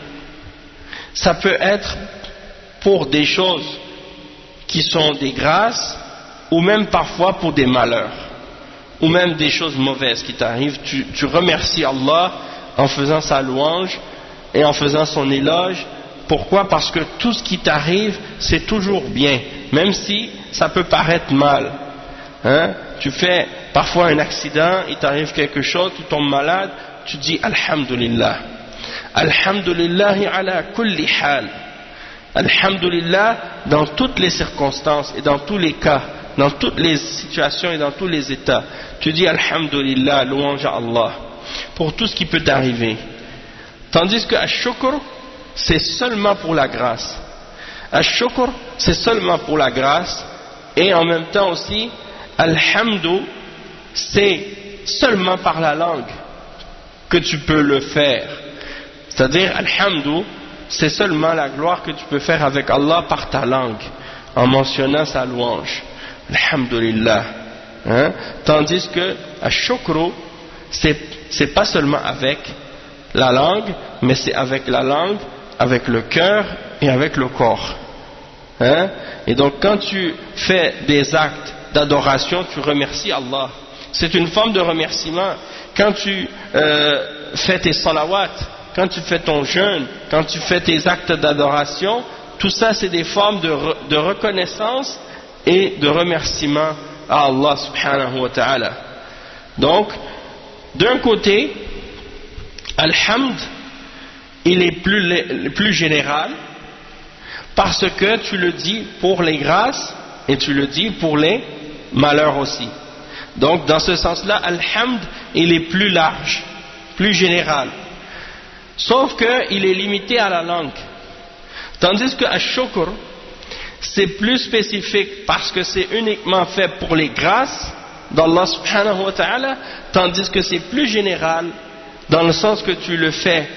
ça peut être pour des choses qui sont des grâces, ou même parfois pour des malheurs, ou même des choses mauvaises qui t'arrivent. Tu remercies Allah en faisant sa louange et en faisant son éloge. Pourquoi? Parce que tout ce qui t'arrive, c'est toujours bien, même si ça peut paraître mal. Tu fais parfois un accident, il t'arrive quelque chose, tu tombes malade, tu dis Alhamdulillah. Alhamdulillahi ala kulli hal. Alhamdulillah dans toutes les circonstances et dans tous les cas, dans toutes les situations et dans tous les états. Tu dis Alhamdulillah, louange à Allah, pour tout ce qui peut t'arriver. Tandis que Ash-Shukr, c'est seulement pour la grâce. Ash-Shukr, c'est seulement pour la grâce, et en même temps aussi, Alhamdu, c'est seulement par la langue que tu peux le faire. C'est-à-dire, Alhamdu, c'est seulement la gloire que tu peux faire avec Allah par ta langue, en mentionnant sa louange. Alhamdulillah. Tandis que Ash-Shukru, c'est pas seulement avec la langue, mais c'est avec la langue, avec le cœur et avec le corps. Et donc quand tu fais des actes d'adoration, tu remercies Allah. C'est une forme de remerciement. Quand tu fais tes salawats, quand tu fais ton jeûne, quand tu fais tes actes d'adoration, tout ça c'est des formes de reconnaissance et de remerciement à Allah subhanahu wa ta'ala. Donc, d'un côté, Alhamd, il est plus général, parce que tu le dis pour les grâces et tu le dis pour les malheurs aussi. Donc, dans ce sens-là, Alhamd, il est plus large, plus général. Sauf qu'il est limité à la langue. Tandis que Ash-Shukr, c'est plus spécifique parce que c'est uniquement fait pour les grâces d'Allah subhanahu wa ta'ala, tandis que c'est plus général dans le sens que tu le fais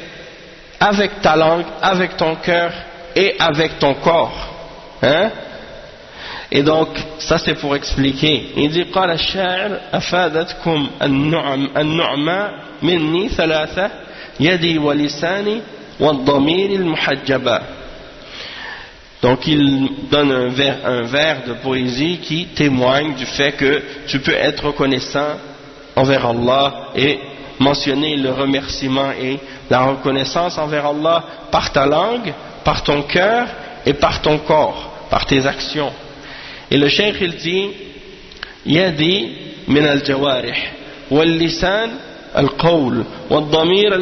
avec ta langue, avec ton cœur et avec ton corps. Hein? Et donc, ça c'est pour expliquer. Il dit, قال الشاعر أفادتكم النعماء مني ثلاثة يدي ولساني والضمير المحجبا. Donc il donne un vers de poésie qui témoigne du fait que tu peux être reconnaissant envers Allah et mentionner le remerciement et la reconnaissance envers Allah par ta langue, par ton cœur et par ton corps, par tes actions. Et le cheikh il dit يدي من الجوارح واللسان القول والضمير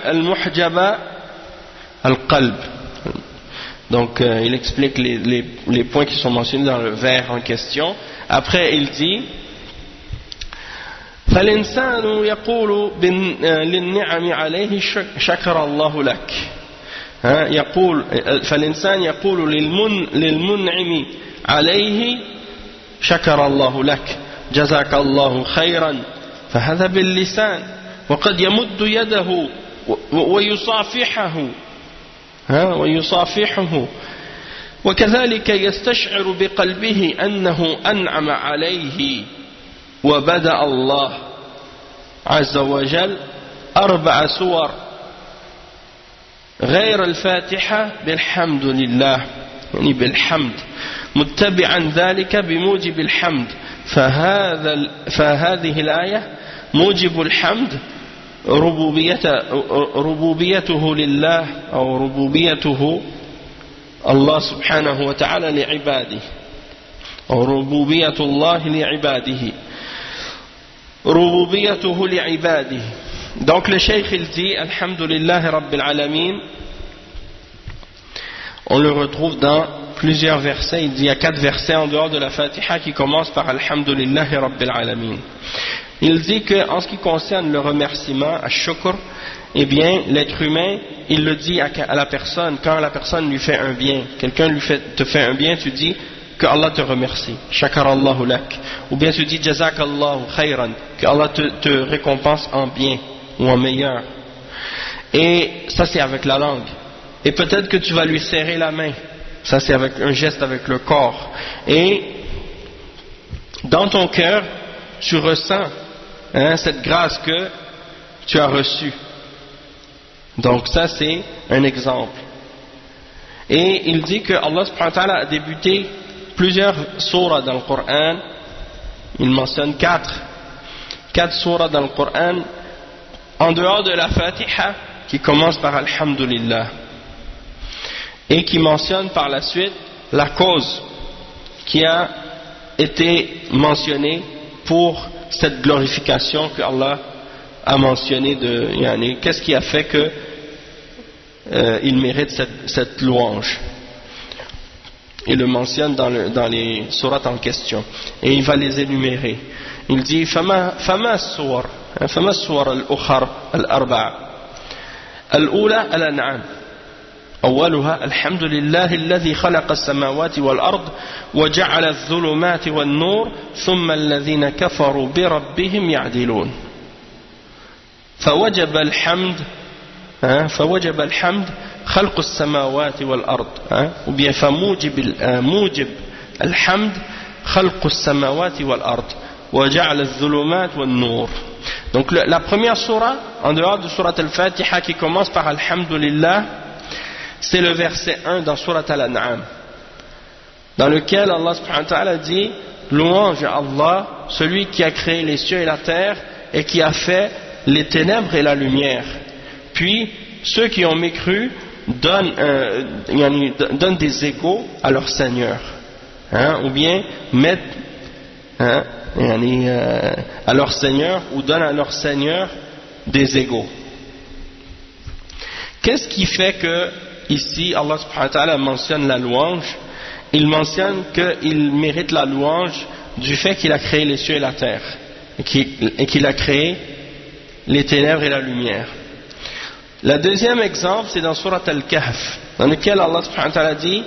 المحجب القلب. Donc il explique les points qui sont mentionnés dans le vers en question. Après il dit فالإنسان يقول للنعم عليه شكر الله لك. فالإنسان يقول للمنعم عليه شكر الله لك جزاك الله خيرا فهذا باللسان وقد يمد يده ويصافحه وكذلك يستشعر بقلبه أنه أنعم عليه وبدأ الله عز وجل 4 سور غير الفاتحة بالحمد لله يعني بالحمد متبعا ذلك بموجب الحمد فهذه الآية موجب الحمد ربوبيته لله أو ربوبيته الله سبحانه وتعالى لعباده أو ربوبية الله لعباده ربوبيته لعباده. Donc le cheikh il dit Alhamdulillah Rabbil Alamin. On le retrouve dans plusieurs versets. Il dit il y a 4 versets en dehors de la Fatiha qui commencent par Alhamdulillah Rabbil Alamin. Il dit que en ce qui concerne le remerciement, ash-shukr, eh bien l'être humain il le dit à la personne quand la personne lui fait un bien. Quelqu'un te fait un bien, tu dis que Allah te remercie, shakarallahu lak, ou bien tu dis jazakallahu khayran, que Allah te récompense en bien ou en meilleur. Et ça c'est avec la langue. Et peut-être que tu vas lui serrer la main, ça c'est avec un geste avec le corps. Et dans ton cœur tu ressens cette grâce que tu as reçue. Donc ça c'est un exemple. Et il dit que Allah subhanahu wa ta'ala a débuté plusieurs surahs dans le Coran. Il mentionne 4 surahs dans le Coran en dehors de la Fatiha qui commence par Alhamdulillah et qui mentionne par la suite la cause qui a été mentionnée pour cette glorification que Allah a mentionnée de qu'est-ce qui a fait que il mérite cette louange. Il le mentionne dans les sourates en question et il va les énumérer. Il dit فما الصور الأخر الأربعة الأولى الأنعام أولها الحمد لله الذي خلق السماوات والأرض وجعل الظلمات والنور ثم الذين كفروا بربهم يعدلون فوجب الحمد خلق السماوات والأرض ou bien فموجب الحمد خلق السماوات والأرض وجعل الظلمات والنور. Donc la première surah en dehors de surat al-Fatiha qui commence par Alhamdulillah, c'est le verset 1 dans surat al-An'am dans lequel Allah subhanahu wa ta'ala dit louange à Allah, celui qui a créé les cieux et la terre et qui a fait les ténèbres et la lumière. Puis ceux qui ont mécru donnent des égaux à leur Seigneur, ou bien mettent à leur Seigneur ou donnent à leur Seigneur des égaux. Qu'est-ce qui fait que ici Allah subhanahu wa ta'ala mentionne la louange? Il mentionne qu'il mérite la louange du fait qu'il a créé les cieux et la terre et qu'il a créé les ténèbres et la lumière. Le deuxième exemple c'est dans surat al-Kahf dans lequel Allah subhanahu wa ta'ala dit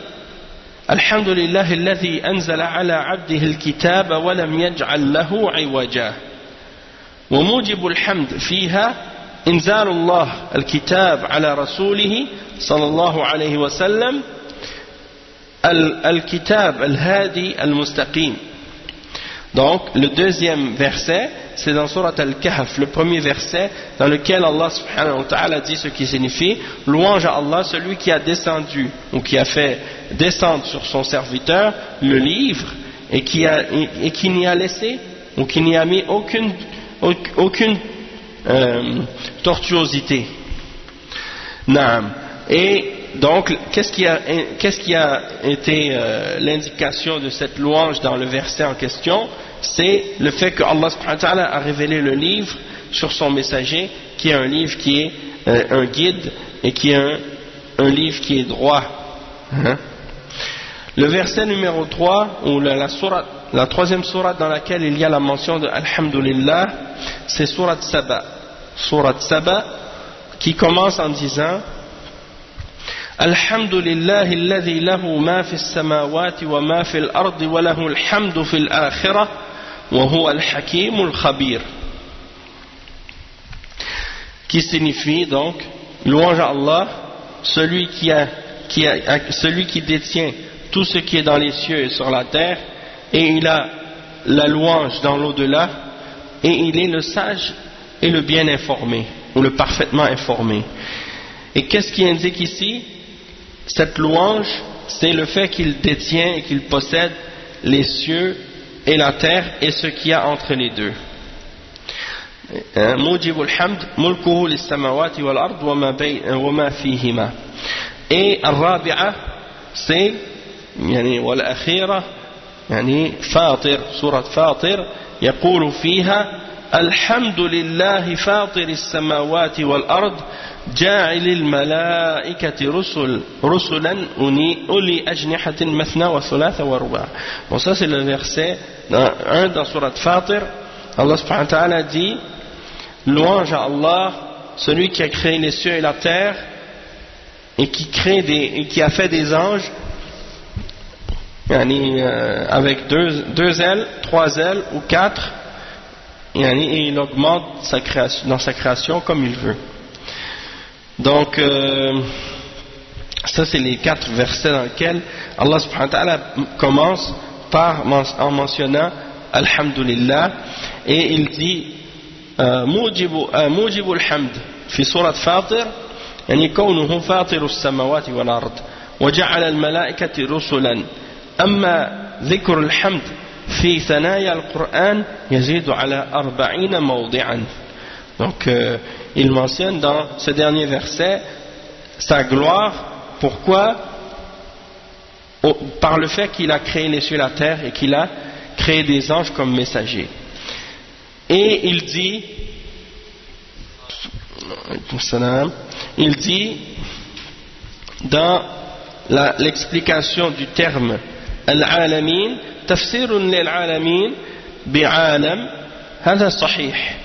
الحمد لله الذي أنزل على عبده الكتاب ولم يجعل له عوجا وموجب الحمد فيها إنزال الله الكتاب على رسوله صلى الله عليه وسلم الكتاب الهادي المستقيم. Donc le deuxième verset c'est dans Surat Al-Kahf, le premier verset dans lequel Allah subhanahu wa ta'ala dit ce qui signifie louange à Allah, celui qui a descendu ou qui a fait descendre sur son serviteur le livre et qui n'y a laissé ou qui n'y a mis aucune tortuosité. Naam. Et donc, qu'est-ce qui a été l'indication de cette louange dans le verset en question? C'est le fait que Allah subhanahu wa ta'ala a révélé le livre sur son messager, qui est un livre qui est un guide et qui est un livre qui est droit. Le verset numéro 3, ou la troisième sourate dans laquelle il y a la mention de Alhamdulillah, c'est sourate Saba. Sourate Saba qui commence en disant الحمد لله الذي له ما في السماوات وما في الأرض وله الحمد في الآخرة وهو الحكيم الخبير, qui signifie donc louange à Allah, celui qui détient tout ce qui est dans les cieux et sur la terre, et il a la louange dans l'au-delà, et il est le sage et le bien informé, ou le parfaitement informé. Et qu'est-ce qui indique ici? Cette louange, c'est le fait qu'il détient et qu'il possède les cieux et la terre et ce qu'il y a entre les deux. Mujibul hamd, mulkuhu lis-samawati wal-ard wa ma fihima. Et al-rabi'a, c'est wal-akhira, Fatir, surat Fatir, يقول فيها الحمد لله فاطر السماوات والأرض جاعل الملائكة رسلا أولي أجنحة مثنى وثلاث ورباع. Bon, ça c'est le verset 1 dans Surat Fatir. Allah subhanahu wa ta'ala dit louange à Allah, celui qui a créé les cieux et la terre et qui a fait des anges avec deux ailes, 3 ailes ou 4, et il augmente dans sa création comme il veut. Donc ça c'est les 4 versets dans lesquels Allah subhanahu wa ta'ala commence en mentionnant Alhamdulillah, et il dit موجب الحمد في سورة فاطر كونه فاطر السماوات والأرض وجعل الملائكة رسلا. أما ذكر الحمد في ثنايا القرآن يزيد على 40 موضعا. Donc il mentionne dans ce dernier verset sa gloire. Pourquoi? Par le fait qu'il a créé les cieux et la terre et qu'il a créé des anges comme messagers. Et il dit dans l'explication du terme Al-Alamin, tafsir lil-Alamin bi-Alam, هذا صحيح.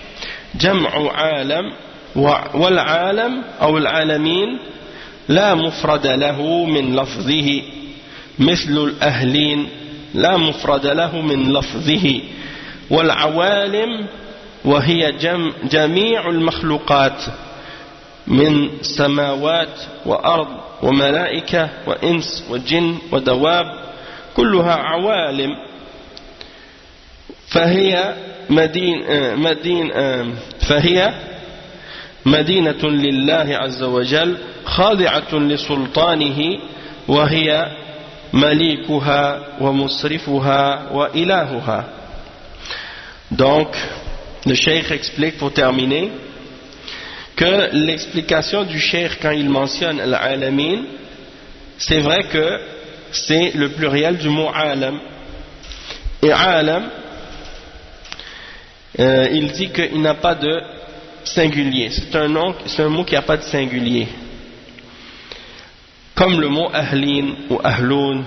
جمع عالم والعالم أو العالمين لا مفرد له من لفظه مثل الأهلين لا مفرد له من لفظه والعوالم وهي جميع المخلوقات من سماوات وأرض وملائكة وإنس وجن ودواب كلها عوالم فهي مدينة لله عز وجل خاضعة لسلطانه وهي مليكها ومصرفها وإلهها. Donc le cheikh explique pour terminer que l'explication du cheikh quand il mentionne al-alamin, c'est vrai que c'est le pluriel du mot alam, et alam il dit qu'il n'a pas de singulier, c'est un mot qui n'a pas de singulier, comme le mot ahlin ou ahloun,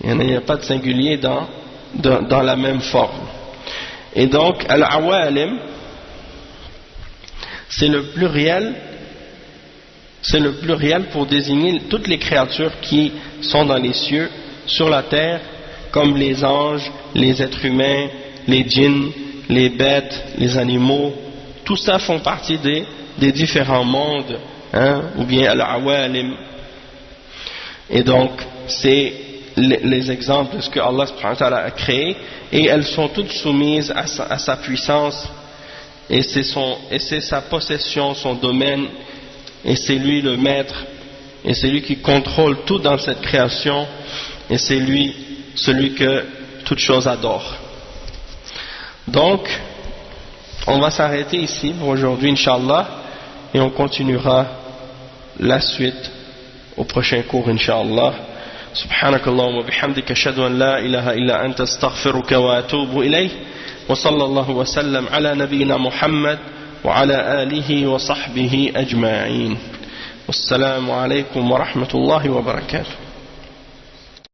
il n'y a pas de singulier dans la même forme. Et donc al-awalim c'est le pluriel c'est le pluriel pour désigner toutes les créatures qui sont dans les cieux, sur la terre, comme les anges, les êtres humains, les djinns, les bêtes, les animaux. Tout ça font partie des différents mondes, hein, ou bien al-awalim. Et donc, c'est les exemples de ce que Allah subhanahu wa ta'ala a créé, et elles sont toutes soumises à sa puissance, et c'est sa possession, son domaine, et c'est lui le maître, et c'est lui qui contrôle tout dans cette création, et c'est lui celui que toute chose adore. Donc, on va s'arrêter ici pour aujourd'hui, Inch'Allah, et on continuera la suite au prochain cours, Inch'Allah. سبحانك اللهم وبحمدك أشهد أن لا إله إلا أنت استغفرك وأتوب إليه وصلى الله وسلم على نبينا محمد وعلى آله وصحبه أجمعين والسلام عليكم ورحمة الله وبركاته.